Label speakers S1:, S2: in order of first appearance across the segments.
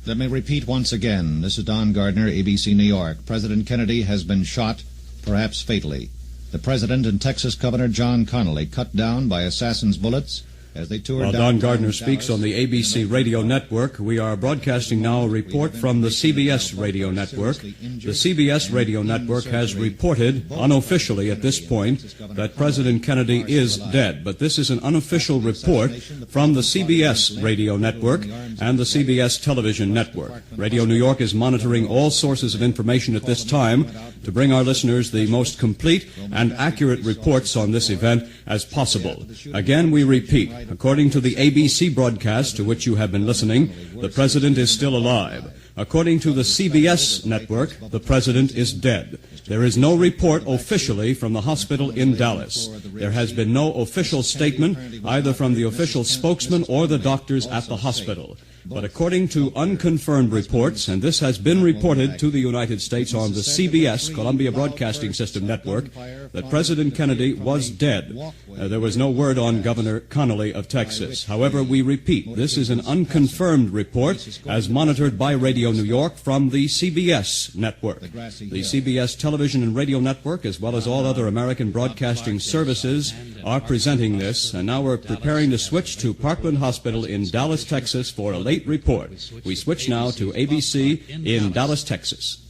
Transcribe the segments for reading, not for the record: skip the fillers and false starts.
S1: Let me repeat once again. This is Don Gardner, ABC New York. President Kennedy has been shot, perhaps fatally. The President and Texas Governor John Connally cut down by assassins' bullets as they toured down.
S2: While Don Gardner speaks on the ABC radio network, we are broadcasting now a report from the CBS radio network. The CBS radio network has reported, unofficially at this point, that President Kennedy is dead. But this is an unofficial report from the CBS radio network and the CBS television network. Radio New York is monitoring all sources of information at this time to bring our listeners the most complete and accurate reports on this event as possible. Again, we repeat, according to the ABC broadcast to which you have been listening, the President is still alive. According to the CBS network, the President is dead. There is no report officially from the hospital in Dallas. There has been no official statement either from the official spokesman or the doctors at the hospital. But according to unconfirmed reports, and this has been reported to the United States on the CBS, Columbia Broadcasting System network, that President Kennedy was dead. There was no word on Governor Connally of Texas. However, we repeat, this is an unconfirmed report as monitored by Radio New York from the CBS network. The CBS television and radio network, as well as all other American broadcasting services, are presenting this, and now we're preparing to switch to Parkland Hospital in Dallas, Texas for a late report. We switch now to ABC in Dallas, Texas.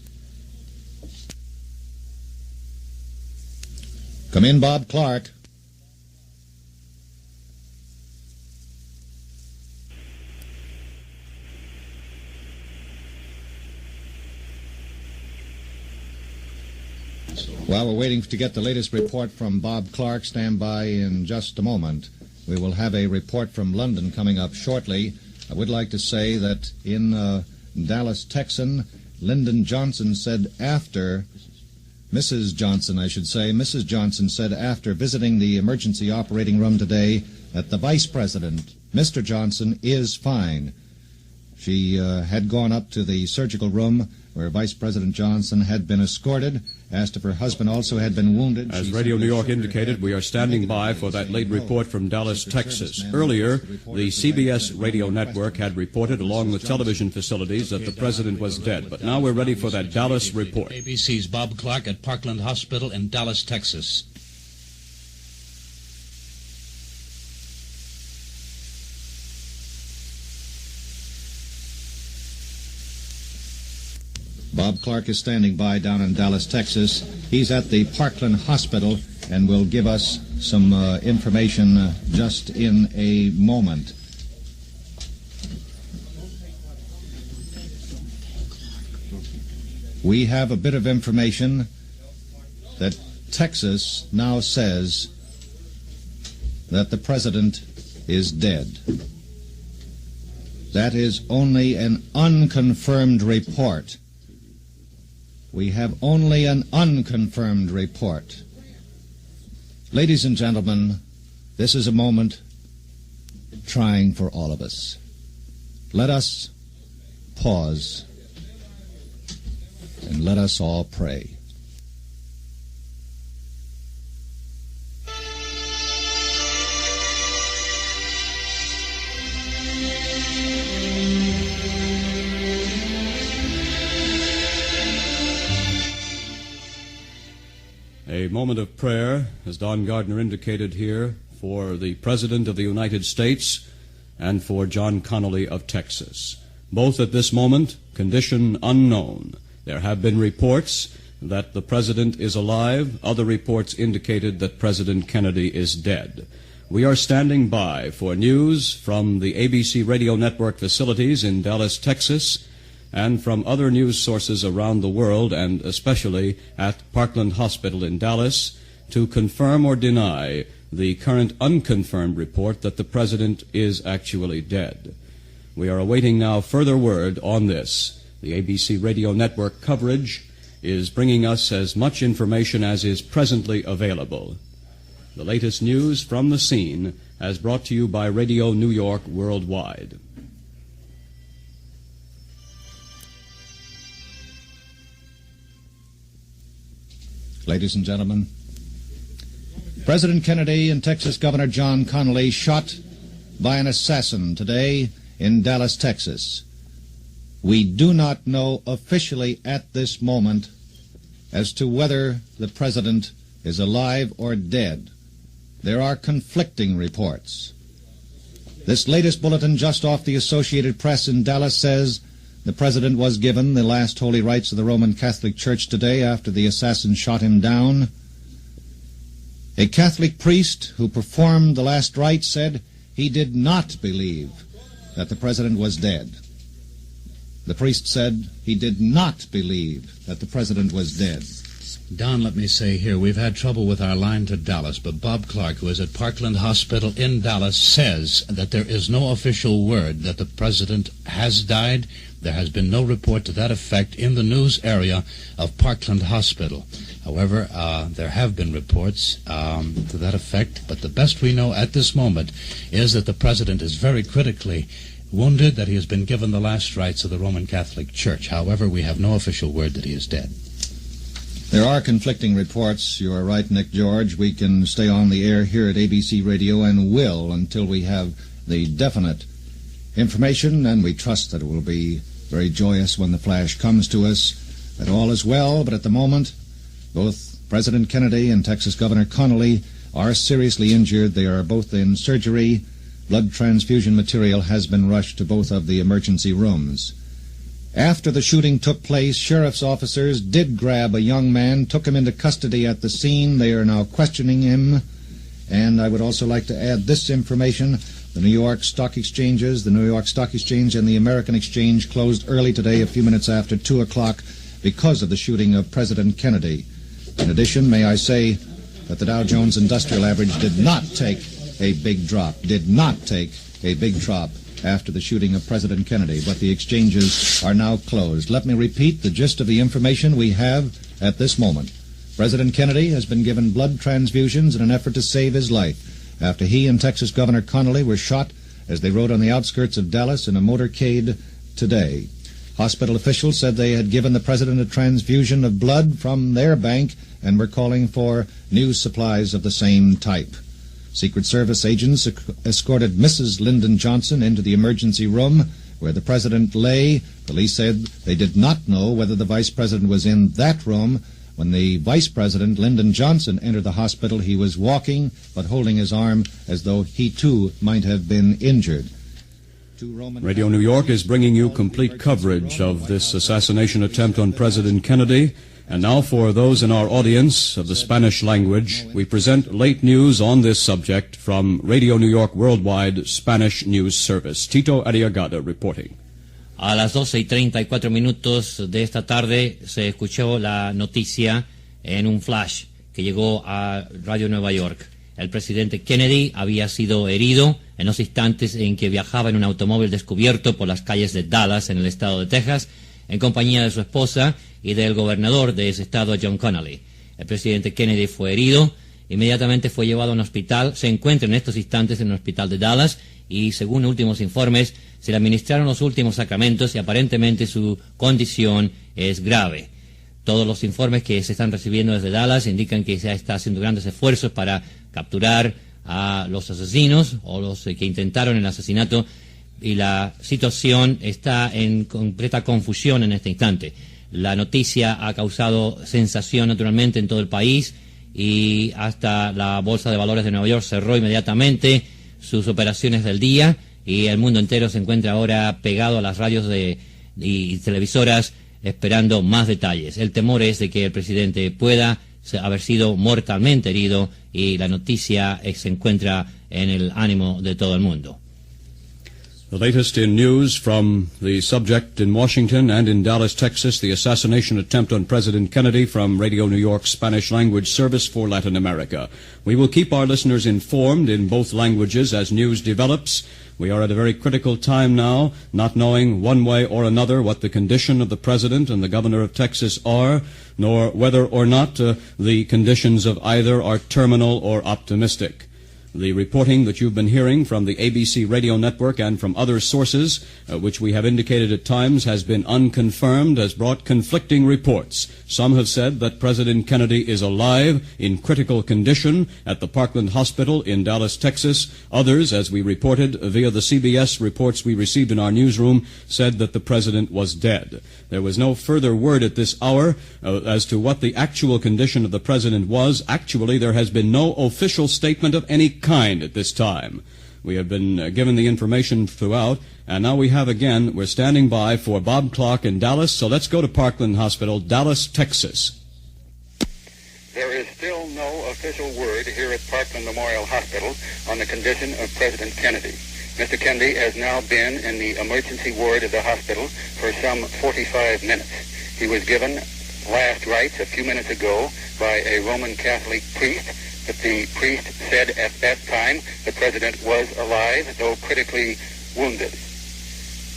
S1: Come in, Bob Clark. While we're waiting to get the latest report from Bob Clark, stand by in just a moment. We will have a report from London coming up shortly. I would like to say that in Dallas, Texan, Lyndon Johnson said after, Mrs. Johnson said after visiting the emergency operating room today that the Vice President, Mr. Johnson, is fine. She had gone up to the surgical room where Vice President Johnson had been escorted, asked if her husband also had been wounded.
S2: As Radio New York indicated, we are standing by for that late report from Dallas, Texas. Earlier, the CBS radio network had reported, along with television facilities, that the President was dead. But now we're ready for that Dallas report.
S3: ABC's Bob Clark at Parkland Hospital in Dallas, Texas.
S1: Bob Clark is standing by down in Dallas, Texas. He's at the Parkland Hospital and will give us some information just in a moment. We have a bit of information that Texas now says that the President is dead. That is only an unconfirmed report. We have only an unconfirmed report. Ladies and gentlemen, this is a moment trying for all of us. Let us pause and let us all pray.
S2: A moment of prayer, as Don Gardner indicated here, for the President of the United States and for John Connally of Texas. Both at this moment, condition unknown. There have been reports that the President is alive. Other reports indicated that President Kennedy is dead. We are standing by for news from the ABC radio network facilities in Dallas, Texas, and from other news sources around the world, and especially at Parkland Hospital in Dallas, to confirm or deny the current unconfirmed report that the President is actually dead. We are awaiting now further word on this. The ABC radio network coverage is bringing us as much information as is presently available. The latest news from the scene as brought to you by Radio New York Worldwide.
S1: Ladies and gentlemen, President Kennedy and Texas Governor John Connally shot by an assassin today in Dallas, Texas. We do not know officially at this moment as to whether the president is alive or dead. There are conflicting reports. This latest bulletin just off the Associated Press in Dallas says the president was given the last holy rites of the Roman Catholic Church today after the assassin shot him down. A Catholic priest who performed the last rites said he did not believe that the president was dead. The priest said he did not believe that the president was dead.
S3: Don, let me say here, we've had trouble with our line to Dallas, but Bob Clark, who is at Parkland Hospital in Dallas, says that there is no official word that the president has died. There has been no report to that effect in the news area of Parkland Hospital. However, there have been reports to that effect, but the best we know at this moment is that the president is very critically wounded, that he has been given the last rites of the Roman Catholic Church. However, we have no official word that he is dead.
S1: There are conflicting reports. You are right, Nick George. We can stay on the air here at ABC Radio and will until we have the definite information, and we trust that it will be very joyous when the flash comes to us, that all is well. But at the moment, both President Kennedy and Texas Governor Connally are seriously injured. They are both in surgery. Blood transfusion material has been rushed to both of the emergency rooms. After the shooting took place, sheriff's officers did grab a young man, took him into custody at the scene. They are now questioning him. And I would also like to add this information. The New York Stock Exchanges, the New York Stock Exchange and the American Exchange closed early today, a few minutes after 2 o'clock, because of the shooting of President Kennedy. In addition, may I say that the Dow Jones Industrial Average did not take a big drop, after the shooting of President Kennedy, but the exchanges are now closed. Let me repeat the gist of the information we have at this moment. President Kennedy has been given blood transfusions in an effort to save his life after he and Texas Governor Connally were shot as they rode on the outskirts of Dallas in a motorcade today. Hospital officials said they had given the president a transfusion of blood from their bank and were calling for new supplies of the same type. Secret Service agents escorted Mrs. Lyndon Johnson into the emergency room where the president lay. Police said they did not know whether the vice president was in that room. When the vice president, Lyndon Johnson, entered the hospital, he was walking but holding his arm as though he too might have been injured.
S2: Radio New York is bringing you complete coverage of this assassination attempt on President Kennedy. And now for those in our audience of the Spanish language, we present late news on this subject from Radio New York Worldwide Spanish News Service. Tito Arriagada reporting.
S4: A las 12:34 de esta tarde se escuchó la noticia en un flash que llegó a Radio Nueva York. El presidente Kennedy había sido herido en los instantes en que viajaba en un automóvil descubierto por las calles de Dallas, en el estado de Texas, en compañía de su esposa y del gobernador de ese estado, John Connally. El presidente Kennedy fue herido, inmediatamente fue llevado a un hospital, se encuentra en estos instantes en un hospital de Dallas y, según últimos informes, se le administraron los últimos sacramentos y aparentemente su condición es grave. Todos los informes que se están recibiendo desde Dallas indican que se está haciendo grandes esfuerzos para capturar a los asesinos o los que intentaron el asesinato, y la situación está en completa confusión en este instante. La noticia ha causado sensación naturalmente en todo el país y hasta la Bolsa de Valores de Nueva York cerró inmediatamente sus operaciones del día y el mundo entero se encuentra ahora pegado a las radios y televisoras esperando más detalles. El temor es de que el presidente pueda haber sido mortalmente herido y la noticia se encuentra en el ánimo de todo el mundo.
S2: The latest in news from the subject in Washington and in Dallas, Texas, the assassination attempt on President Kennedy, from Radio New York Spanish Language Service for Latin America. We will keep our listeners informed in both languages as news develops. We are at a very critical time now, not knowing one way or another what the condition of the President and the Governor of Texas are, nor whether or not the conditions of either are terminal or optimistic. The reporting that you've been hearing from the ABC radio network and from other sources, which we have indicated at times has been unconfirmed, has brought conflicting reports. Some have said that President Kennedy is alive, in critical condition, at the Parkland Hospital in Dallas, Texas. Others, as we reported via the CBS reports we received in our newsroom, said that the president was dead. There was no further word at this hour as to what the actual condition of the president was. Actually, there has been no official statement of any kind at this time. We have been given the information throughout, and now we're standing by for Bob Clark in Dallas, so let's go to Parkland Hospital, Dallas, Texas.
S5: There is still no official word here at Parkland Memorial Hospital on the condition of President Kennedy. Mr. Kennedy has now been in the emergency ward of the hospital for some 45 minutes. He was given last rites a few minutes ago by a Roman Catholic priest, but the priest said at that time the president was alive, though critically wounded.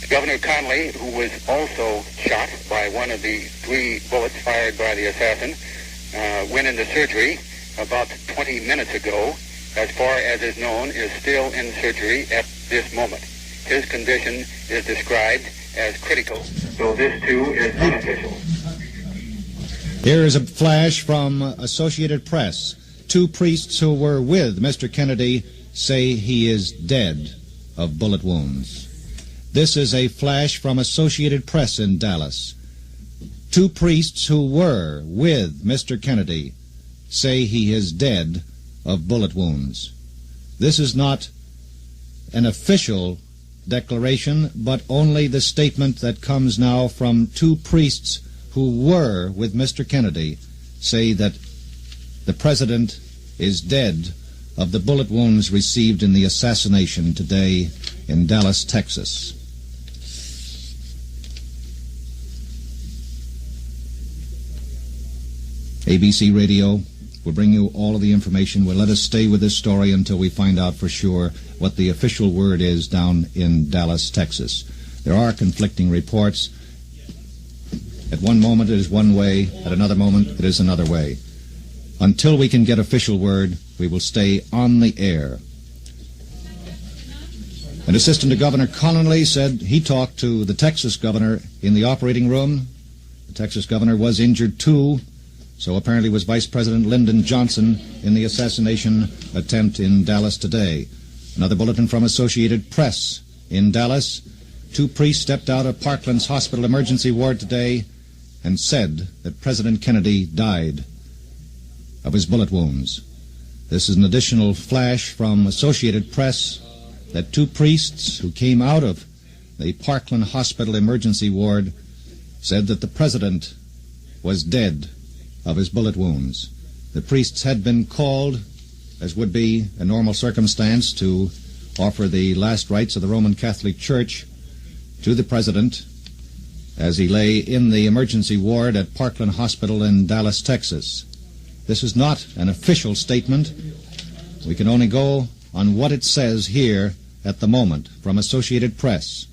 S5: Governor Connolly, who was also shot by one of the 3 bullets fired by the assassin, went into surgery about 20 minutes ago. As far as is known, is still in surgery at this moment. His condition is described as critical, so this too is unofficial.
S1: Here is a flash from Associated Press. 2 priests who were with Mr. Kennedy say he is dead of bullet wounds. This is a flash from Associated Press in Dallas. 2 priests who were with Mr. Kennedy say he is dead of bullet wounds. This is not an official declaration, but only the statement that comes now from 2 priests who were with Mr. Kennedy say that the president is dead of the bullet wounds received in the assassination today in Dallas, Texas. ABC Radio will bring you all of the information. Will let us stay with this story until we find out for sure what the official word is down in Dallas, Texas. There are conflicting reports. At one moment it is one way, at another moment it is another way. Until we can get official word, we will stay on the air. An assistant to Governor Connolly said he talked to the Texas governor in the operating room. The Texas governor was injured too, so apparently was Vice President Lyndon Johnson in the assassination attempt in Dallas today. Another bulletin from Associated Press in Dallas. 2 priests stepped out of Parkland's hospital emergency ward today and said that President Kennedy died of his bullet wounds. This is an additional flash from Associated Press that 2 priests who came out of the Parkland Hospital emergency ward said that the president was dead of his bullet wounds. The priests had been called, as would be a normal circumstance, to offer the last rites of the Roman Catholic Church to the president as he lay in the emergency ward at Parkland Hospital in Dallas, Texas. This is not an official statement. We can only go on what it says here at the moment from Associated Press,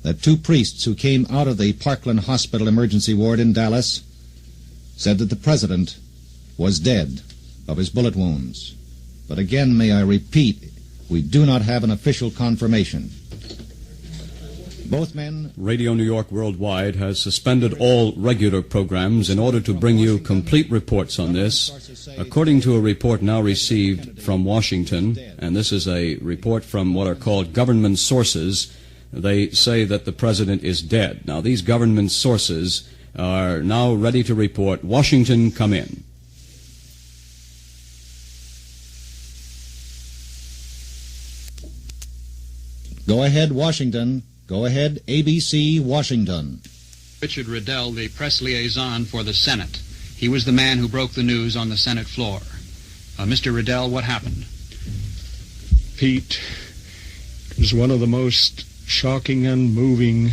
S1: that 2 priests who came out of the Parkland Hospital emergency ward in Dallas said that the president was dead of his bullet wounds. But again, may I repeat, we do not have an official confirmation. Both men...
S2: Radio New York Worldwide has suspended all regular programs in order to bring you complete reports on this. According to a report now received from Washington, and this is a report from what are called government sources, they say that the president is dead. Now, these government sources are now ready to report. Washington, come in.
S1: Go ahead, Washington. Go ahead, ABC, Washington.
S6: Richard Riddell, the press liaison for the Senate. He was the man who broke the news on the Senate floor. Mr. Riddell, what happened?
S7: Pete, it was one of the most shocking and moving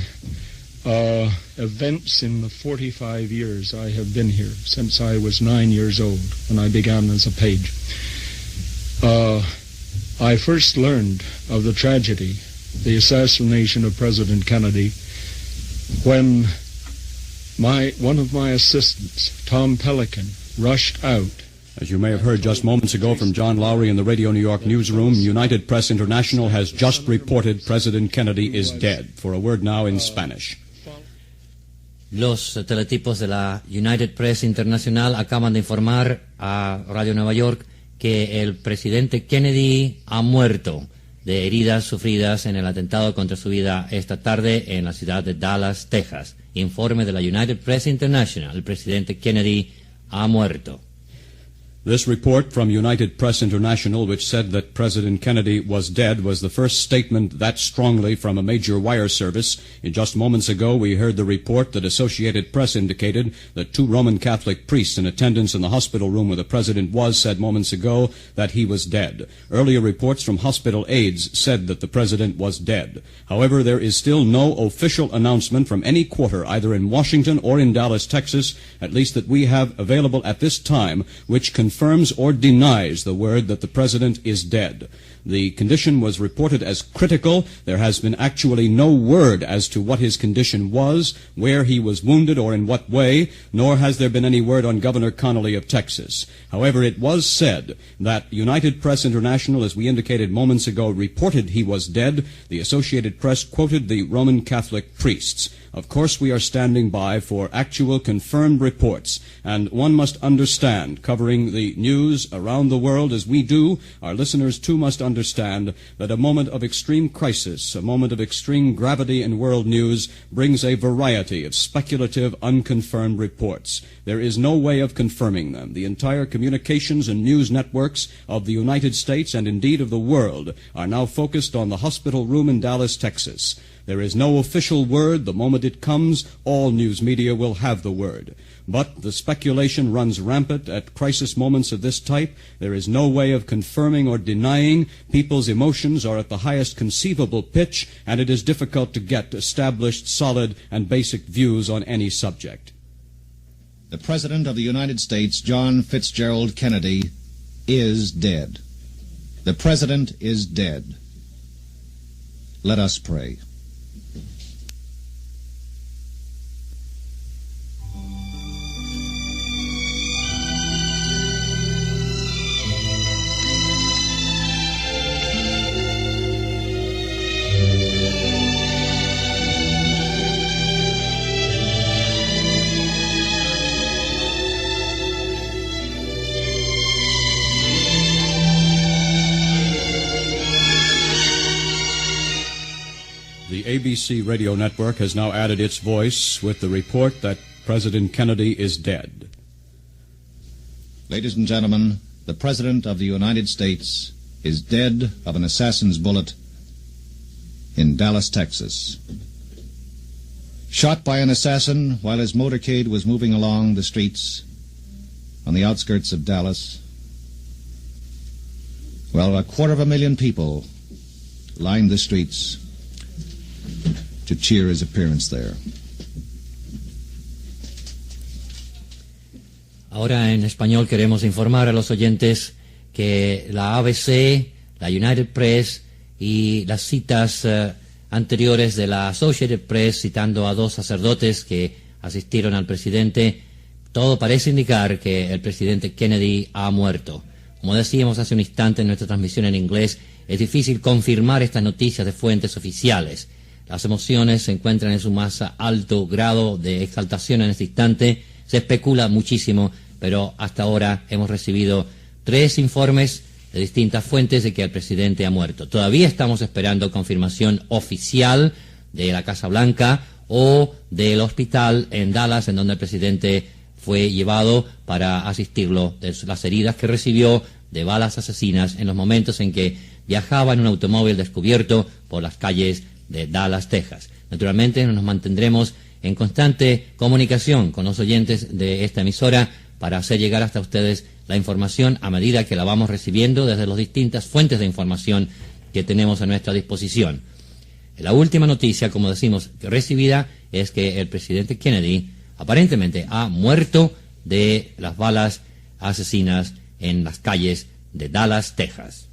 S7: events in the 45 years I have been here, since I was 9 years old when I began as a page. I first learned of the tragedy, the assassination of President Kennedy, when one of my assistants, Tom Pelican, rushed out
S2: As you may have heard just moments ago from John Lowry in the Radio New York newsroom, United Press International has just reported President Kennedy is dead. For a word now in Spanish.
S4: Los teletipos de la United Press International acaban de informar a Radio Nueva York que el presidente Kennedy ha muerto de heridas sufridas en el atentado contra su vida esta tarde en la ciudad de Dallas, Texas. Informe de la United Press International. El presidente Kennedy ha muerto.
S2: This report from United Press International, which said that President Kennedy was dead, was the first statement that strongly from a major wire service. Just moments ago, we heard the report that Associated Press indicated that 2 Roman Catholic priests in attendance in the hospital room where the president was said moments ago that he was dead. Earlier reports from hospital aides said that the president was dead. However, there is still no official announcement from any quarter, either in Washington or in Dallas, Texas, at least that we have available at this time, which confirms or denies the word that the president is dead. The condition was reported as critical. There has been actually no word as to what his condition was, where he was wounded or in what way, nor has there been any word on Governor Connolly of Texas. However, it was said that United Press International, as we indicated moments ago, reported he was dead. The Associated Press quoted the Roman Catholic priests. Of course, we are standing by for actual confirmed reports, and one must understand, covering the news around the world as we do, our listeners too must understand that a moment of extreme crisis, a moment of extreme gravity in world news brings a variety of speculative, unconfirmed reports. There is no way of confirming them. The entire communications and news networks of the United States and indeed of the world are now focused on the hospital room in Dallas, Texas. There is no official word. The moment it comes, all news media will have the word. But the speculation runs rampant at crisis moments of this type. There is no way of confirming or denying. People's emotions are at the highest conceivable pitch, and it is difficult to get established, solid, and basic views on any subject.
S1: The President of the United States, John Fitzgerald Kennedy, is dead. The President is dead. Let us pray.
S2: The ABC radio network has now added its voice with the report that President Kennedy is dead.
S1: Ladies and gentlemen, the President of the United States is dead of an assassin's bullet in Dallas, Texas. Shot by an assassin while his motorcade was moving along the streets on the outskirts of Dallas. Well, 250,000 people lined the streets to cheer his appearance there.
S4: Ahora en español queremos informar a los oyentes que la ABC, la United Press y las citas anteriores de la Associated Press citando a 2 sacerdotes que asistieron al presidente, todo parece indicar que el presidente Kennedy ha muerto. Como decíamos hace un instante en nuestra transmisión en inglés, es difícil confirmar estas noticias de fuentes oficiales. Las emociones se encuentran en su más alto grado de exaltación en este instante. Se especula muchísimo, pero hasta ahora hemos recibido 3 informes de distintas fuentes de que el presidente ha muerto. Todavía estamos esperando confirmación oficial de la Casa Blanca o del hospital en Dallas, en donde el presidente fue llevado para asistirlo de las heridas que recibió de balas asesinas en los momentos en que viajaba en un automóvil descubierto por las calles de Dallas, Texas. Naturalmente nos mantendremos en constante comunicación con los oyentes de esta emisora para hacer llegar hasta ustedes la información a medida que la vamos recibiendo desde las distintas fuentes de información que tenemos a nuestra disposición. La última noticia, como decimos, recibida es que el presidente Kennedy aparentemente ha muerto de las balas asesinas en las calles de Dallas, Texas.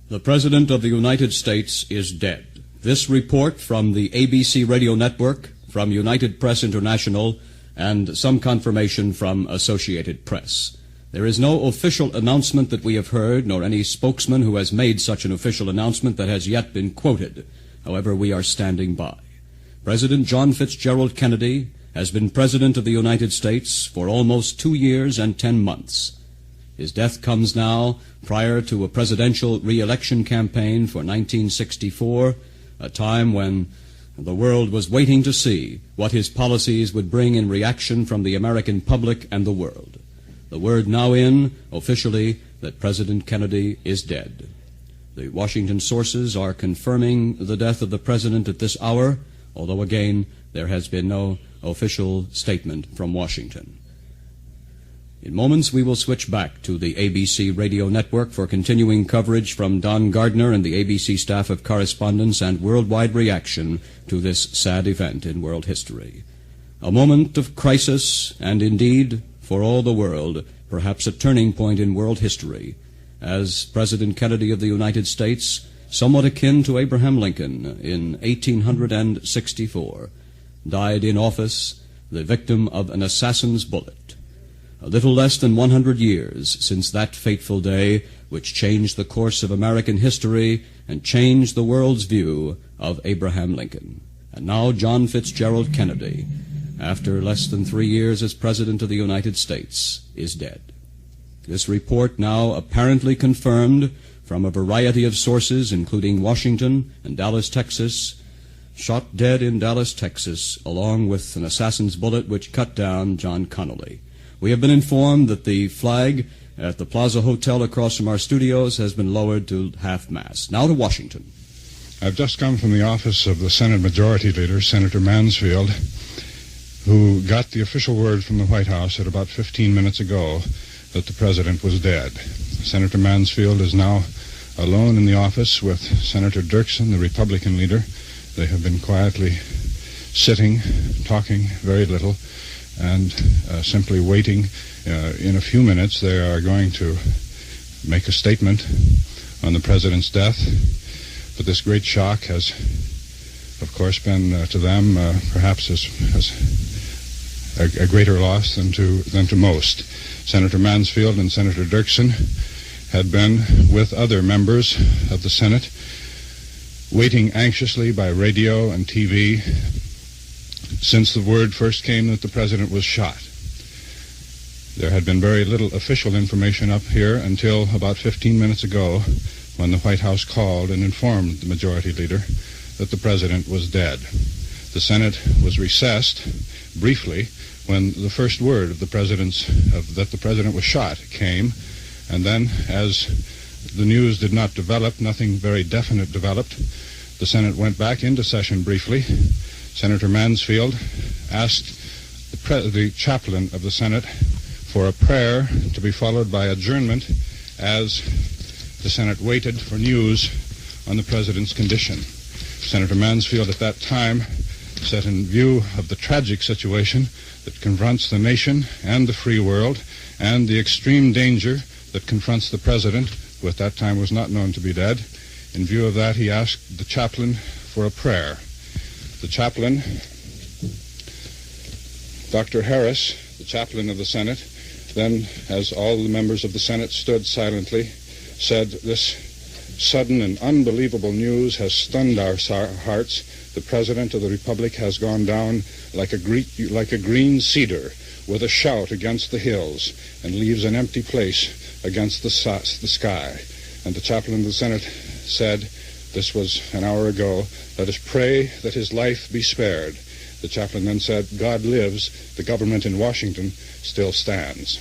S2: The President of the United States is dead. This report from the ABC radio network, from United Press International, and some confirmation from Associated Press. There is no official announcement that we have heard, nor any spokesman who has made such an official announcement that has yet been quoted. However, we are standing by. President John Fitzgerald Kennedy has been President of the United States for almost 2 years and 10 months. His death comes now prior to a presidential re-election campaign for 1964, a time when the world was waiting to see what his policies would bring in reaction from the American public and the world. The word now in, officially, that President Kennedy is dead. The Washington sources are confirming the death of the President at this hour, although again, there has been no official statement from Washington. In moments, we will switch back to the ABC radio network for continuing coverage from Don Gardner and the ABC staff of correspondence and worldwide reaction to this sad event in world history. A moment of crisis, and indeed, for all the world, perhaps a turning point in world history, as President Kennedy of the United States, somewhat akin to Abraham Lincoln in 1864, died in office, the victim of an assassin's bullet. A little less than 100 years since that fateful day which changed the course of American history and changed the world's view of Abraham Lincoln. And now John Fitzgerald Kennedy, after less than 3 years as President of the United States, is dead. This report, now apparently confirmed from a variety of sources, including Washington and Dallas, Texas, shot dead in Dallas, Texas, along with an assassin's bullet which cut down John Connally. We have been informed that the flag at the Plaza Hotel across from our studios has been lowered to half-mast. Now to Washington.
S8: I've just come from the office of the Senate Majority Leader, Senator Mansfield, who got the official word from the White House at about 15 minutes ago that the President was dead. Senator Mansfield is now alone in the office with Senator Dirksen, the Republican leader. They have been quietly sitting, talking very little, and simply waiting. In a few minutes, they are going to make a statement on the President's death. But this great shock has, of course, been to them perhaps as a greater loss than to most. Senator Mansfield and Senator Dirksen had been with other members of the Senate, waiting anxiously by radio and TV since the word first came that the President was shot. There had been very little official information up here until about 15 minutes ago, when the White House called and informed the Majority Leader that the President was dead. The Senate was recessed briefly when the first word of that the President was shot came, and then as the news did not develop, nothing very definite developed, the Senate went back into session briefly. Senator Mansfield asked the chaplain of the Senate for a prayer to be followed by adjournment as the Senate waited for news on the President's condition. Senator Mansfield at that time said, in view of the tragic situation that confronts the nation and the free world and the extreme danger that confronts the President, who at that time was not known to be dead, in view of that, he asked the chaplain for a prayer. The chaplain, Dr. Harris, the chaplain of the Senate, then, as all the members of the Senate stood silently, said, "This sudden and unbelievable news has stunned our hearts. The President of the Republic has gone down like a green cedar with a shout against the hills and leaves an empty place against the sky." And the chaplain of the Senate said, this was an hour ago, "Let us pray that his life be spared." The chaplain then said, "God lives, the government in Washington still stands."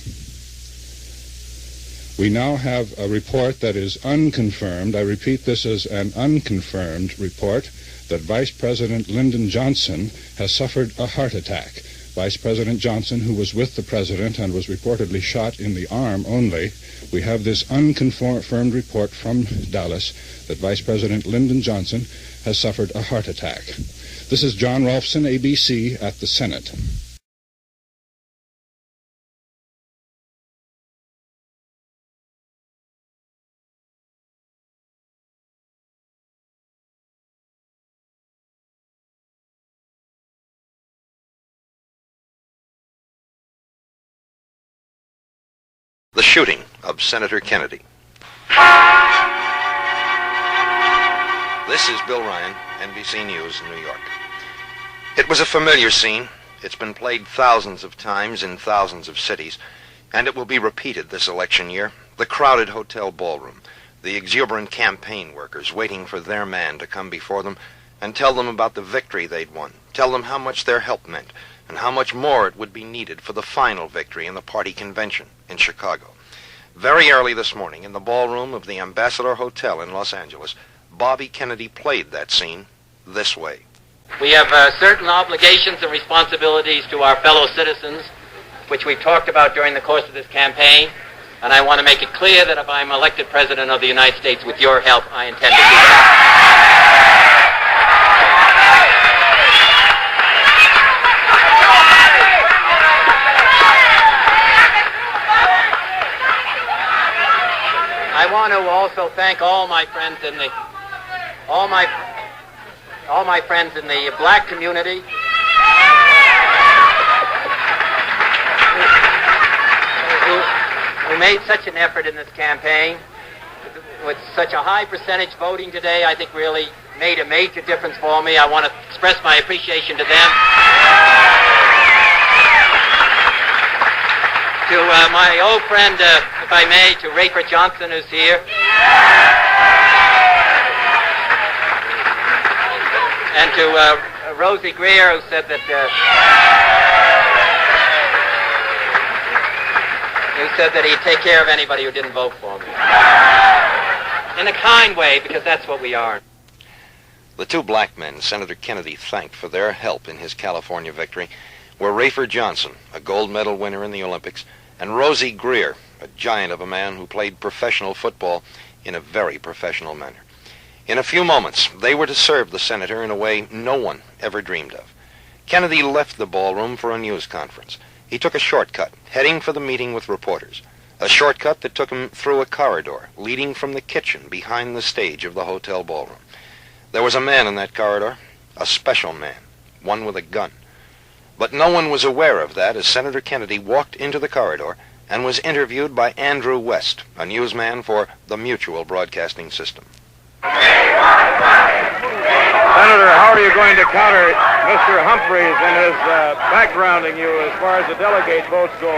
S8: We now have a report that is unconfirmed. I repeat, this is an unconfirmed report that Vice President Lyndon Johnson has suffered a heart attack. Vice President Johnson, who was with the President and was reportedly shot in the arm only, we have this unconfirmed report from Dallas that Vice President Lyndon Johnson has suffered a heart attack. This is John Rolfson, ABC, at the Senate.
S9: the shooting of Senator Kennedy. This is Bill Ryan, NBC News, New York. It was a familiar scene. It's been played thousands of times in thousands of cities, and it will be repeated this election year. The crowded hotel ballroom, the exuberant campaign workers waiting for their man to come before them and tell them about the victory they'd won, tell them how much their help meant, and how much more it would be needed for the final victory in the party convention in Chicago. Very early this morning, in the ballroom of the Ambassador Hotel in Los Angeles, Bobby Kennedy played that scene this way.
S10: We have certain obligations and responsibilities to our fellow citizens, which we've talked about during the course of this campaign, and I want to make it clear that if I'm elected President of the United States with your help, I intend to do that. I want to also thank all my friends in the black community who made such an effort in this campaign. With such a high percentage voting today, I think really made a major difference for me. I want to express my appreciation to them. To my old friend, if I may, to Rafer Johnson, who's here. And to Rosie Greer, who said that he'd take care of anybody who didn't vote for me. In a kind way, because that's what we are.
S9: The two black men Senator Kennedy thanked for their help in his California victory were Rafer Johnson, a gold medal winner in the Olympics, and Rosie Greer, a giant of a man who played professional football in a very professional manner. In a few moments, they were to serve the senator in a way no one ever dreamed of. Kennedy left the ballroom for a news conference. He took a shortcut, heading for the meeting with reporters. A shortcut that took him through a corridor leading from the kitchen behind the stage of the hotel ballroom. There was a man in that corridor, a special man, one with a gun. But no one was aware of that as Senator Kennedy walked into the corridor and was interviewed by Andrew West, a newsman for the Mutual Broadcasting System.
S11: Senator, how are you going to counter Mr. Humphreys in his backgrounding you as far as the delegate votes go?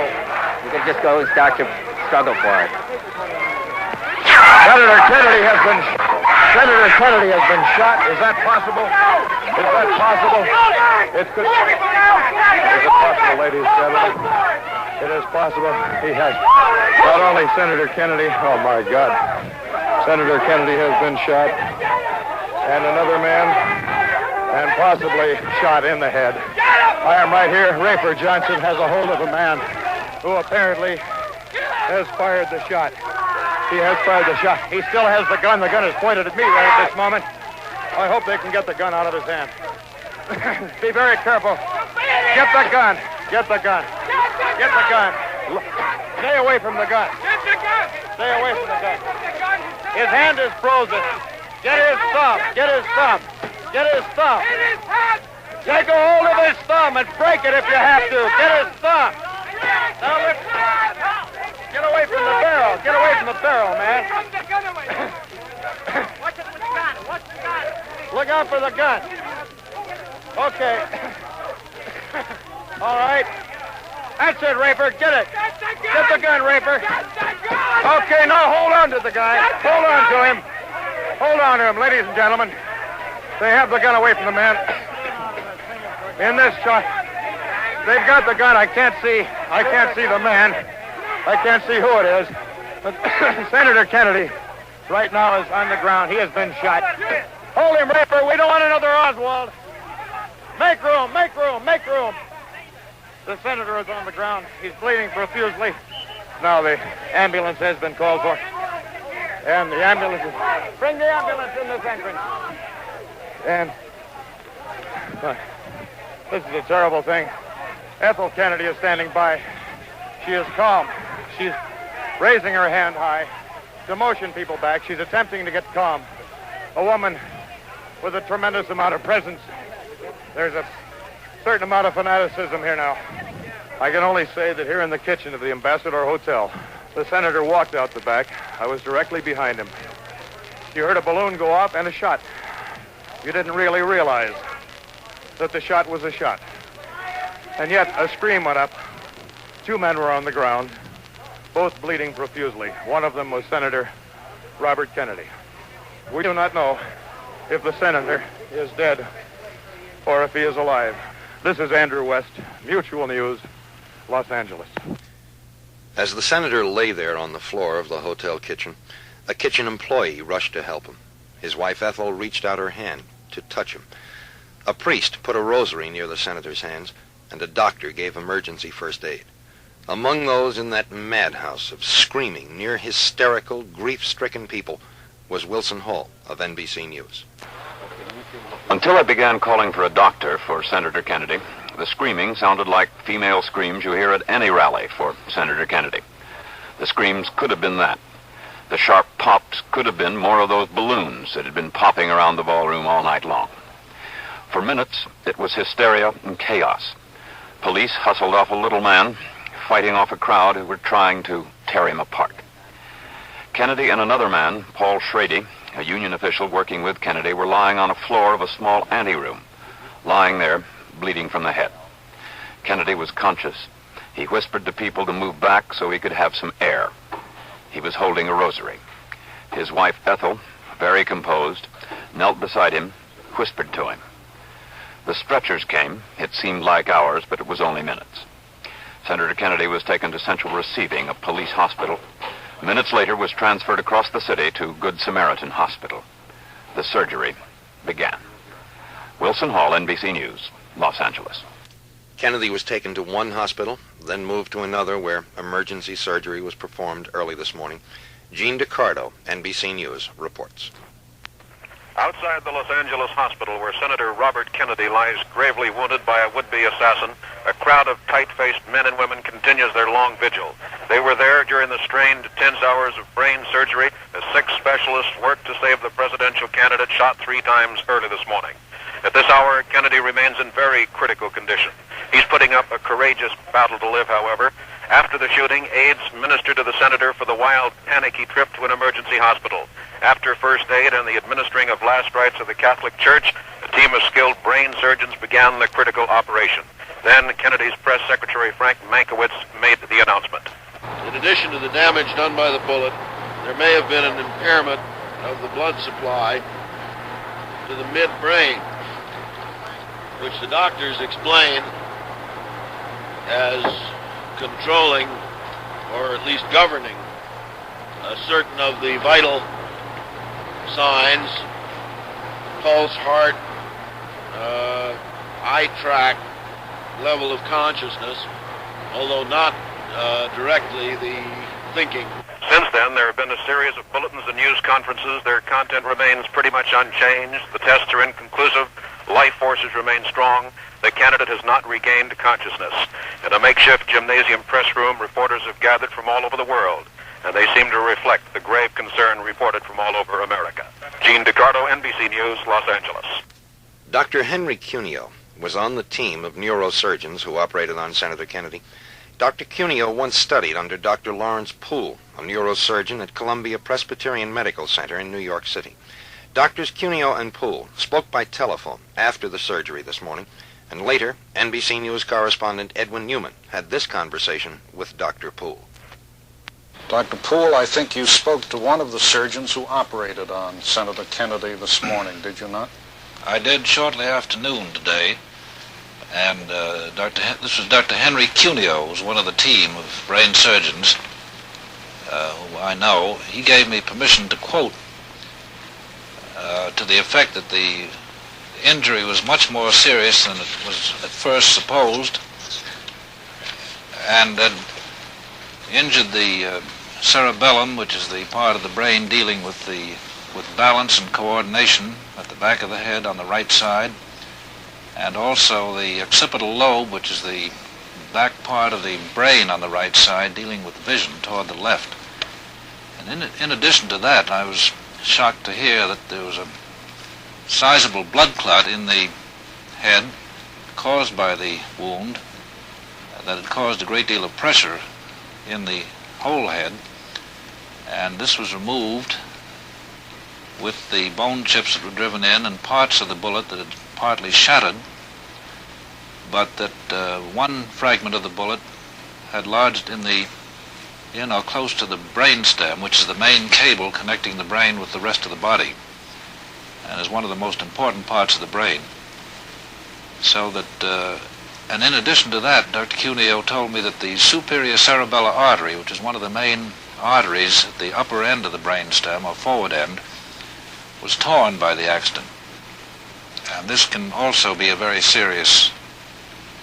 S10: You can just go and start to struggle for it.
S11: Senator Kennedy has been shot. Is that possible? Is that possible? Is it possible, ladies and gentlemen? It is possible. He has not only Senator Kennedy. Oh my God! Senator Kennedy has been shot, and another man, and possibly shot in the head. I am right here. Rafer Johnson has a hold of a man who apparently has fired the shot. He has fired the shot. He still has the gun. The gun is pointed at me right at this moment. I hope they can get the gun out of his hand. Be very careful. Get the gun. Get the gun. Get the gun. Stay away from the gun. Stay away from the gun. His hand is frozen. Get his thumb. Get his thumb. Get his thumb. Take a hold of his thumb and break it if you have to. Get his thumb. Now let's... Get away from the barrel. Get away from the barrel, man. Look out for the gun. Okay. All right. That's it, Rafer. Get it. Get the gun, Rafer. Okay, now hold on to the guy. Hold on to him. Hold on to him, ladies and gentlemen. They have the gun away from the man. In this shot, they've got the gun. I can't see the man. I can't see who it is. But Senator Kennedy right now is on the ground. He has been shot. Hold him, Rafer. We don't want another Oswald. Make room, make room, make room. The senator is on the ground. He's bleeding profusely. Now the ambulance has been called for. And the ambulance is... Bring the ambulance in this entrance. And... this is a terrible thing. Ethel Kennedy is standing by. She is calm. She's raising her hand high to motion people back. She's attempting to get calm. A woman with a tremendous amount of presence. There's a certain amount of fanaticism here now. I can only say that here in the kitchen of the Ambassador Hotel, The senator walked out the back. I was directly behind him. You heard a balloon go off and a shot. You didn't really realize that the shot was a shot. And yet a scream went up. 2 men were on the ground, both bleeding profusely. One of them was Senator Robert Kennedy. We do not know if the senator is dead or if he is alive. This is Andrew West, Mutual News, Los Angeles.
S9: As the senator lay there on the floor of the hotel kitchen, a kitchen employee rushed to help him. His wife Ethel reached out her hand to touch him. A priest put a rosary near the senator's hands, and a doctor gave emergency first aid. Among those in that madhouse of screaming, near hysterical, grief-stricken people was Wilson Hall of NBC News.
S12: Until I began calling for a doctor for Senator Kennedy, the screaming sounded like female screams you hear at any rally for Senator Kennedy. The screams could have been that. The sharp pops could have been more of those balloons that had been popping around the ballroom all night long. For minutes, it was hysteria and chaos. Police hustled off a little man, fighting off a crowd who were trying to tear him apart. Kennedy and another man, Paul Schrady, a union official working with Kennedy, were lying on a floor of a small anteroom, lying there, bleeding from the head. Kennedy was conscious. He whispered to people to move back so he could have some air. He was holding a rosary. His wife, Ethel, very composed, knelt beside him, whispered to him. The stretchers came. It seemed like hours, but it was only minutes. Senator Kennedy was taken to Central Receiving, a police hospital. Minutes later was transferred across the city to Good Samaritan Hospital. The surgery began. Wilson Hall, NBC News, Los Angeles.
S9: Kennedy was taken to one hospital, then moved to another where emergency surgery was performed early this morning. Gene DiCardo, NBC News, reports.
S13: Outside the Los Angeles hospital where Senator Robert Kennedy lies gravely wounded by a would-be assassin, a crowd of tight-faced men and women continues their long vigil. They were there during the strained, tense hours of brain surgery as 6 specialists worked to save the presidential candidate shot 3 times early this morning. At this hour, Kennedy remains in very critical condition. He's putting up a courageous battle to live, however. After the shooting, aides ministered to the senator for the wild, panicky trip to an emergency hospital. After first aid and the administering of last rites of the Catholic Church, a team of skilled brain surgeons began the critical operation. Then Kennedy's press secretary, Frank Mankiewicz, made the announcement.
S14: In addition to the damage done by the bullet, there may have been an impairment of the blood supply to the midbrain, which the doctors explain as controlling, or at least governing, certain of the vital signs, pulse, heart, eye tract, level of consciousness, although not directly the thinking.
S13: Since then, there have been a series of bulletins and news conferences. Their content remains pretty much unchanged. The tests are inconclusive. Life forces remain strong. The candidate has not regained consciousness. In a makeshift gymnasium press room, reporters have gathered from all over the world, and they seem to reflect the grave concern reported from all over America. Gene DiCardo, NBC News, Los Angeles.
S9: Dr. Henry Cuneo was on the team of neurosurgeons who operated on Senator Kennedy. Dr. Cuneo once studied under Dr. Lawrence Poole, a neurosurgeon at Columbia Presbyterian Medical Center in New York City. Doctors Cuneo and Poole spoke by telephone after the surgery this morning, and later, NBC News correspondent Edwin Newman had this conversation with Dr. Poole.
S15: Dr. Poole, I think you spoke to one of the surgeons who operated on Senator Kennedy this morning, did you not?
S16: I did shortly after noon today, and this was Dr. Henry Cuneo, who was one of the team of brain surgeons who I know. He gave me permission to quote to the effect that the injury was much more serious than it was at first supposed, and had injured the cerebellum, which is the part of the brain dealing with balance and coordination at the back of the head on the right side, and also the occipital lobe, which is the back part of the brain on the right side dealing with vision toward the left. And in addition to that, I was shocked to hear that there was a sizable blood clot in the head caused by the wound, that had caused a great deal of pressure in the whole head, and this was removed with the bone chips that were driven in and parts of the bullet that had partly shattered, but that one fragment of the bullet had lodged in or close to the brain stem, which is the main cable connecting the brain with the rest of the body, and is one of the most important parts of the brain. So that, and in addition to that, Dr. Cuneo told me that the superior cerebellar artery, which is one of the main arteries at the upper end of the brain stem, or forward end, was torn by the accident. And this can also be a very serious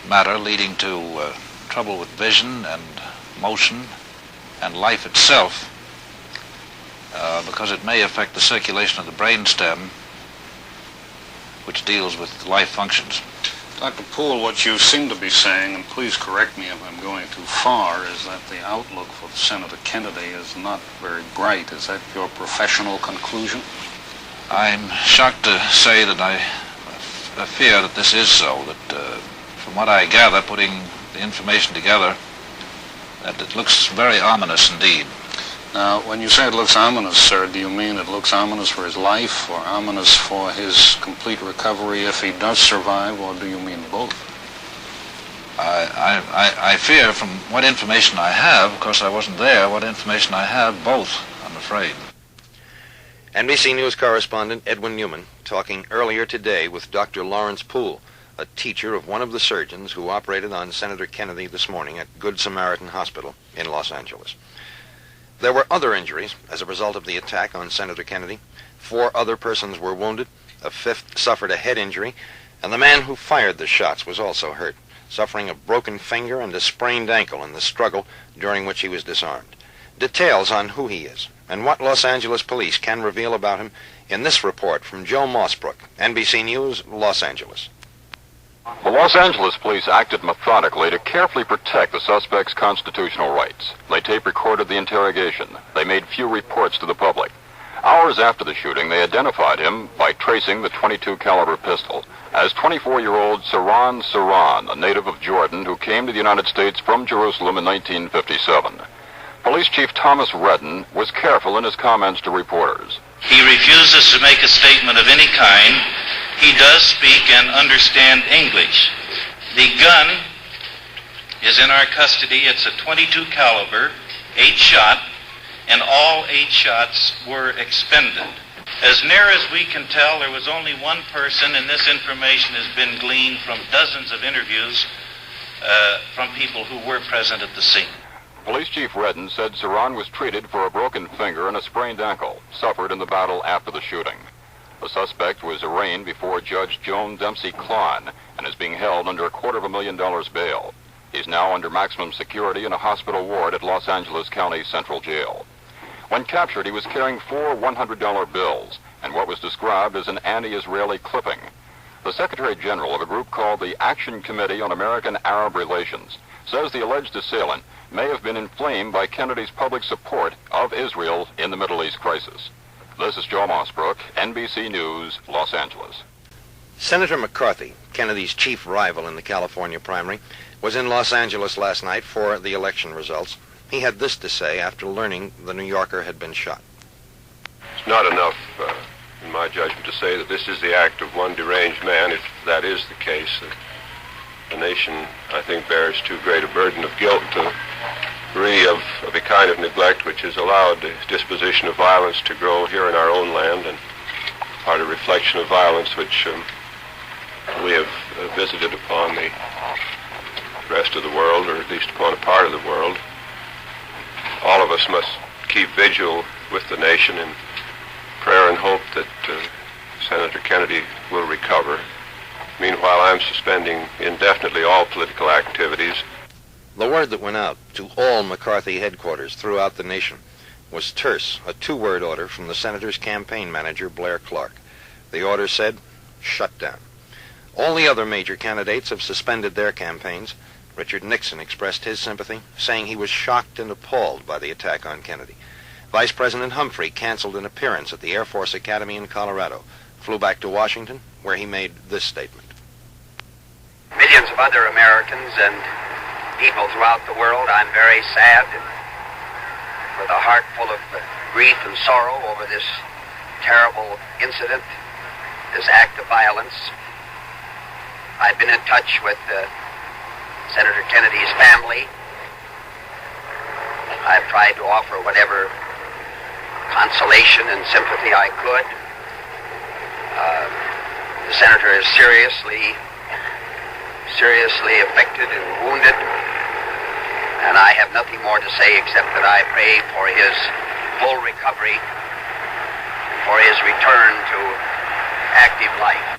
S16: matter, leading to trouble with vision and motion and life itself, because it may affect the circulation of the brain stem, which deals with life functions.
S15: Dr. Poole, what you seem to be saying, and please correct me if I'm going too far, is that the outlook for Senator Kennedy is not very bright. Is that your professional conclusion?
S16: I'm shocked to say that I fear that this is so, that from what I gather, putting the information together, that it looks very ominous indeed.
S15: Now, when you say it looks ominous, sir, do you mean it looks ominous for his life, or ominous for his complete recovery if he does survive, or do you mean both?
S16: I fear, from what information I have, of course I wasn't there, what information I have, both, I'm afraid.
S9: NBC News correspondent Edwin Newman talking earlier today with Dr. Lawrence Poole, a teacher of one of the surgeons who operated on Senator Kennedy this morning at Good Samaritan Hospital in Los Angeles. There were other injuries as a result of the attack on Senator Kennedy. 4 other persons were wounded, a 5th suffered a head injury, and the man who fired the shots was also hurt, suffering a broken finger and a sprained ankle in the struggle during which he was disarmed. Details on who he is and what Los Angeles police can reveal about him in this report from Joe Mossbrook, NBC News, Los Angeles.
S12: The Los Angeles police acted methodically to carefully protect the suspect's constitutional rights. They tape-recorded the interrogation. They made few reports to the public. Hours after the shooting, they identified him by tracing the .22 caliber pistol as 24-year-old Saran Saran, a native of Jordan who came to the United States from Jerusalem in 1957. Police Chief Thomas Redden was careful in his comments to reporters.
S17: He refuses to make a statement of any kind. He does speak and understand English. The gun is in our custody. It's a .22 caliber, 8-shot, and all 8 shots were expended. As near as we can tell, there was only one person, and this information has been gleaned from dozens of interviews from people who were present at the scene.
S12: Police Chief Redden said Saran was treated for a broken finger and a sprained ankle, suffered in the battle after the shooting. The suspect was arraigned before Judge Joan Dempsey Klon and is being held under $250,000 bail. He's now under maximum security in a hospital ward at Los Angeles County Central Jail. When captured, he was carrying 4 $100 bills and what was described as an anti-Israeli clipping. The Secretary General of a group called the Action Committee on American-Arab Relations says the alleged assailant may have been inflamed by Kennedy's public support of Israel in the Middle East crisis. This is Joe Mossbrook, NBC News, Los Angeles.
S9: Senator McCarthy, Kennedy's chief rival in the California primary, was in Los Angeles last night for the election results. He had this to say after learning the New Yorker had been shot.
S11: It's not enough, in my judgment, to say that this is the act of one deranged man. If that is the case, the nation, I think, bears too great a burden of guilt to really of a kind of neglect which has allowed the disposition of violence to grow here in our own land, and part of reflection of violence which we have visited upon the rest of the world, or at least upon a part of the world. All of us must keep vigil with the nation in prayer and hope that Senator Kennedy will recover. Meanwhile, I'm suspending indefinitely all political activities.
S9: The word that went out to all McCarthy headquarters throughout the nation was terse, a 2-word order from the senator's campaign manager, Blair Clark. The order said, shut down. All the other major candidates have suspended their campaigns. Richard Nixon expressed his sympathy, saying he was shocked and appalled by the attack on Kennedy. Vice President Humphrey canceled an appearance at the Air Force Academy in Colorado, flew back to Washington, where he made this statement.
S18: Millions of other Americans and people throughout the world, I'm very sad
S19: with a heart full of grief and sorrow over this terrible incident, this act of violence. I've been in touch with Senator Kennedy's family. I've tried to offer whatever consolation and sympathy I could. The senator is seriously affected and wounded, and I have nothing more to say except that I pray for his full recovery, for his return to active life.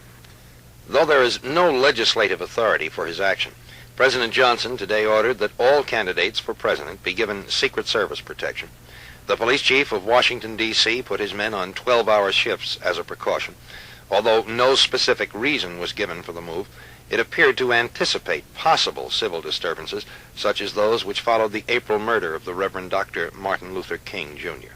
S9: Though there is no legislative authority for his action, President Johnson today ordered that all candidates for president be given Secret Service protection. The police chief of Washington, D.C. put his men on 12-hour shifts as a precaution. Although no specific reason was given for the move, it appeared to anticipate possible civil disturbances, such as those which followed the April murder of the Reverend Dr. Martin Luther King, Jr.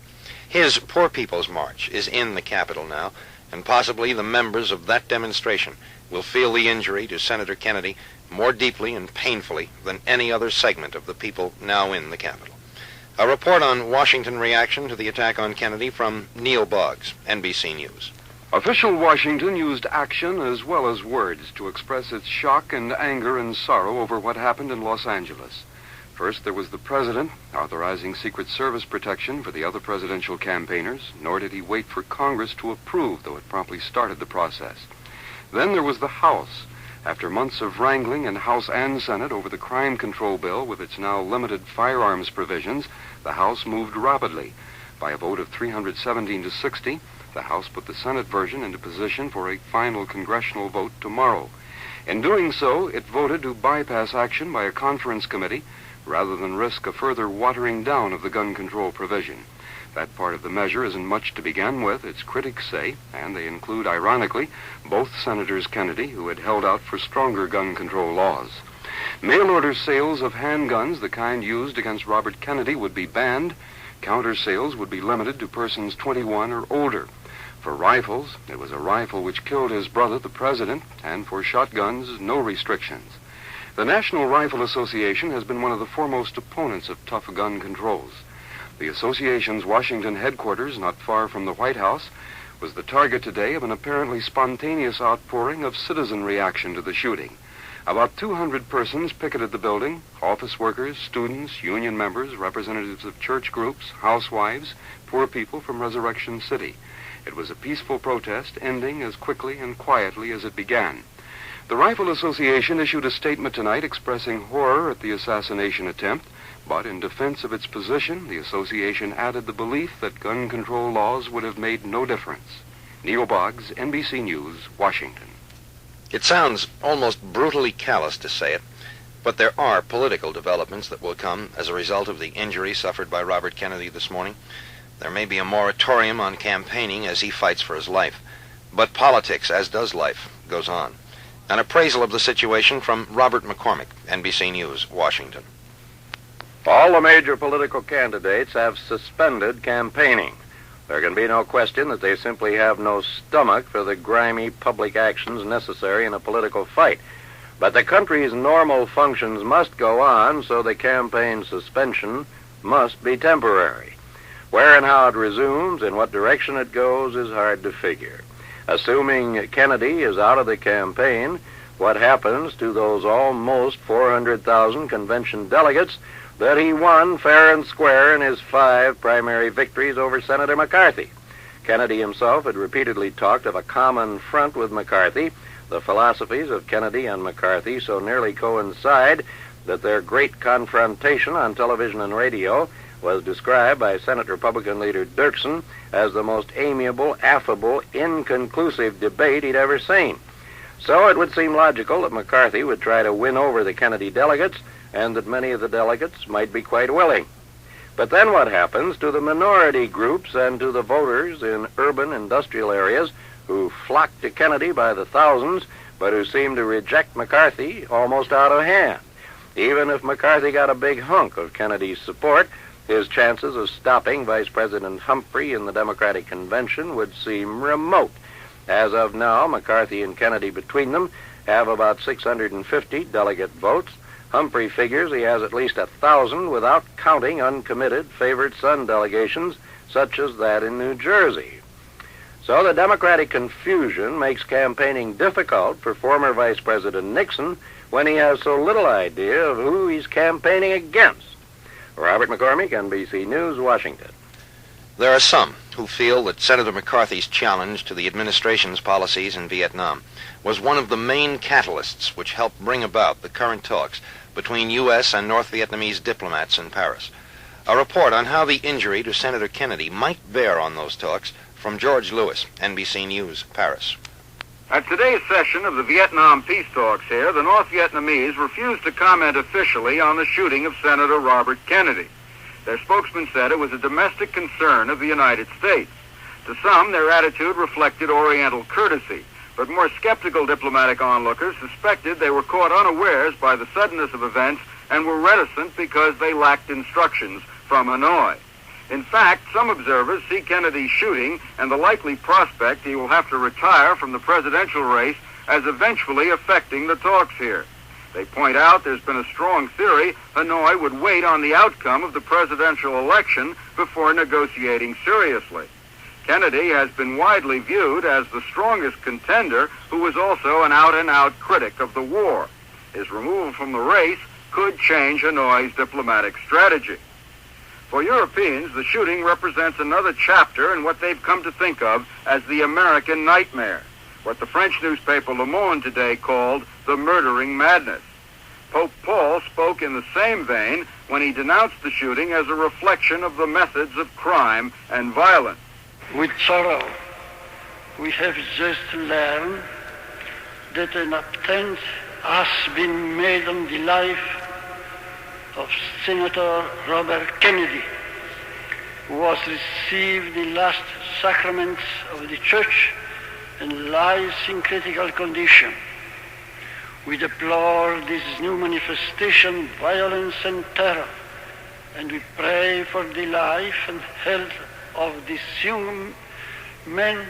S9: His Poor People's March is in the Capitol now, and possibly the members of that demonstration will feel the injury to Senator Kennedy more deeply and painfully than any other segment of the people now in the Capitol. A report on Washington reaction to the attack on Kennedy from Neil Boggs, NBC News.
S20: Official Washington used action as well as words to express its shock and anger and sorrow over what happened in Los Angeles. First, there was the president authorizing Secret Service protection for the other presidential campaigners, nor did he wait for Congress to approve, though it promptly started the process. Then there was the House. After months of wrangling in House and Senate over the crime control bill with its now limited firearms provisions, the House moved rapidly. By a vote of 317 to 60, the House put the Senate version into position for a final congressional vote tomorrow. In doing so, it voted to bypass action by a conference committee rather than risk a further watering down of the gun control provision. That part of the measure isn't much to begin with, its critics say, and they include, ironically, both Senators Kennedy, who had held out for stronger gun control laws. Mail-order sales of handguns, the kind used against Robert Kennedy, would be banned. Counter sales would be limited to persons 21 or older. For rifles, it was a rifle which killed his brother, the president, and for shotguns, no restrictions. The National Rifle Association has been one of the foremost opponents of tough gun controls. The association's Washington headquarters, not far from the White House, was the target today of an apparently spontaneous outpouring of citizen reaction to the shooting. About 200 persons picketed the building: office workers, students, union members, representatives of church groups, housewives, poor people from Resurrection City. It was a peaceful protest, ending as quickly and quietly as it began. The Rifle Association issued a statement tonight expressing horror at the assassination attempt, but in defense of its position, the association added the belief that gun control laws would have made no difference. Neil Boggs, NBC News, Washington.
S9: It sounds almost brutally callous to say it, but there are political developments that will come as a result of the injury suffered by Robert Kennedy this morning. There may be a moratorium on campaigning as he fights for his life, but politics, as does life, goes on. An appraisal of the situation from Robert McCormick, NBC News, Washington.
S11: All the major political candidates have suspended campaigning. There can be no question that they simply have no stomach for the grimy public actions necessary in a political fight. But the country's normal functions must go on, so the campaign suspension must be temporary. Where and how it resumes, in what direction it goes, is hard to figure. Assuming Kennedy is out of the campaign, what happens to those almost 400,000 convention delegates that he won fair and square in his 5 primary victories over Senator McCarthy? Kennedy himself had repeatedly talked of a common front with McCarthy. The philosophies of Kennedy and McCarthy so nearly coincide that their great confrontation on television and radio was described by Senate Republican leader Dirksen as the most amiable, affable, inconclusive debate he'd ever seen. So it would seem logical that McCarthy would try to win over the Kennedy delegates, and that many of the delegates might be quite willing. But then what happens to the minority groups and to the voters in urban industrial areas who flock to Kennedy by the thousands, but who seem to reject McCarthy almost out of hand? Even if McCarthy got a big hunk of Kennedy's support, his chances of stopping Vice President Humphrey in the Democratic Convention would seem remote. As of now, McCarthy and Kennedy between them have about 650 delegate votes.
S19: Humphrey figures he has at least 1,000 without counting uncommitted favored son delegations, such as that in New Jersey. So the Democratic confusion makes campaigning difficult for former Vice President Nixon when he has so little idea of who he's campaigning against. Robert McCormick, NBC News, Washington.
S9: There are some who feel that Senator McCarthy's challenge to the administration's policies in Vietnam was one of the main catalysts which helped bring about the current talks between U.S. and North Vietnamese diplomats in Paris. A report on how the injury to Senator Kennedy might bear on those talks from George Lewis, NBC News, Paris.
S21: At today's session of the Vietnam peace talks here, the North Vietnamese refused to comment officially on the shooting of Senator Robert Kennedy. Their spokesman said it was a domestic concern of the United States. To some, their attitude reflected Oriental courtesy, but more skeptical diplomatic onlookers suspected they were caught unawares by the suddenness of events and were reticent because they lacked instructions from Hanoi. In fact, some observers see Kennedy's shooting and the likely prospect he will have to retire from the presidential race as eventually affecting the talks here. They point out there's been a strong theory Hanoi would wait on the outcome of the presidential election before negotiating seriously. Kennedy has been widely viewed as the strongest contender who was also an out-and-out critic of the war. His removal from the race could change Hanoi's diplomatic strategy. For Europeans, the shooting represents another chapter in what they've come to think of as the American nightmare, what the French newspaper Le Monde today called the murdering madness. Pope Paul spoke in the same vein when he denounced the shooting as a reflection of the methods of crime and violence.
S22: With sorrow, we have just learned that an attempt has been made on the life of Senator Robert Kennedy, who was received the last sacraments of the Church and lies in critical condition. We deplore this new manifestation of violence and terror, and we pray for the life and health of this young man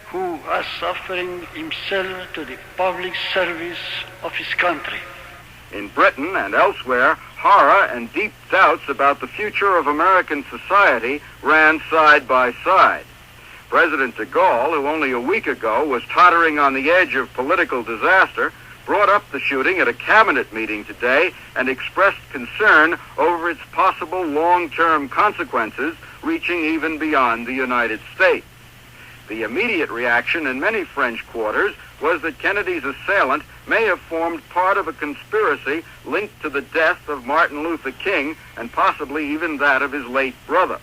S22: who is offering himself to the public service of his country.
S21: In Britain and elsewhere, horror and deep doubts about the future of American society ran side by side. President de Gaulle, who only a week ago was tottering on the edge of political disaster, brought up the shooting at a cabinet meeting today and expressed concern over its possible long-term consequences reaching even beyond the United States. The immediate reaction in many French quarters was that Kennedy's assailant may have formed part of a conspiracy linked to the death of Martin Luther King and possibly even that of his late brother.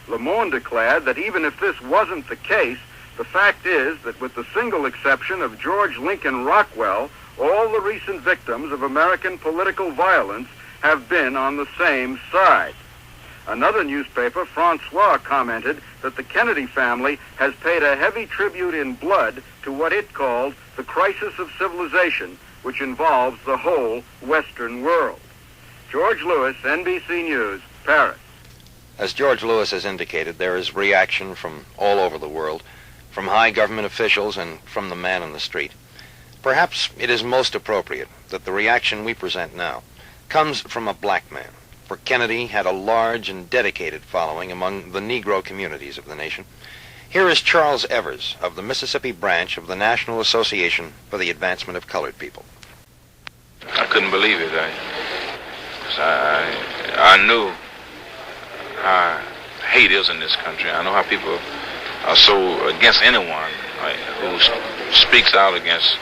S21: Le Monde declared that even if this wasn't the case, the fact is that with the single exception of George Lincoln Rockwell, all the recent victims of American political violence have been on the same side. Another newspaper, Francois, commented that the Kennedy family has paid a heavy tribute in blood to what it called the crisis of civilization, which involves the whole Western world. George Lewis, NBC News, Paris.
S9: As George Lewis has indicated, there is reaction from all over the world, from high government officials and from the man on the street. Perhaps it is most appropriate that the reaction we present now comes from a black man, for Kennedy had a large and dedicated following among the Negro communities of the nation. Here is Charles Evers of the Mississippi branch of the National Association for the Advancement of Colored People.
S23: I couldn't believe it. I knew how hate is in this country. I know how people are so against anyone who speaks out against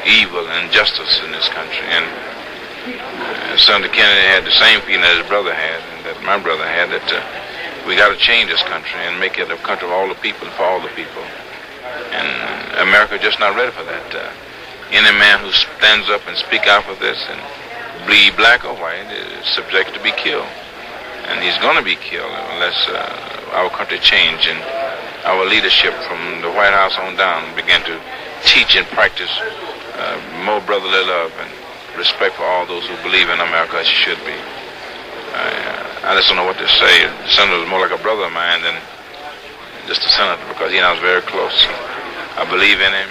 S23: evil and injustice in this country. And Senator Kennedy had the same feeling that his brother had, and that my brother had, that we got to change this country and make it a country of all the people and for all the people. And America is just not ready for that. Any man who stands up and speaks out for this and bleed black or white is subject to be killed. And he's going to be killed unless our country change and our leadership from the White House on down begin to teach and practice more brotherly love and respect for all those who believe in America as you should be. I just don't know what to say. The senator is more like a brother of mine than just a senator, because he and I was very close. I believe in him.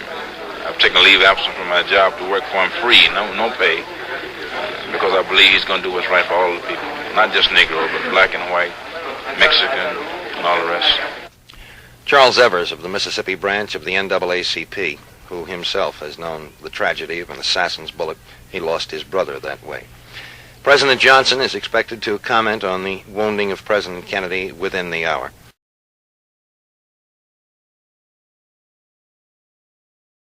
S23: I've taken leave of absence from my job to work for him free, no pay, because because I believe he's going to do what's right for all the people, not just Negro, but black and white, Mexican, and all the rest.
S9: Charles Evers of the Mississippi branch of the NAACP, who himself has known the tragedy of an assassin's bullet. He lost his brother that way. President Johnson is expected to comment on the wounding of President Kennedy within the hour.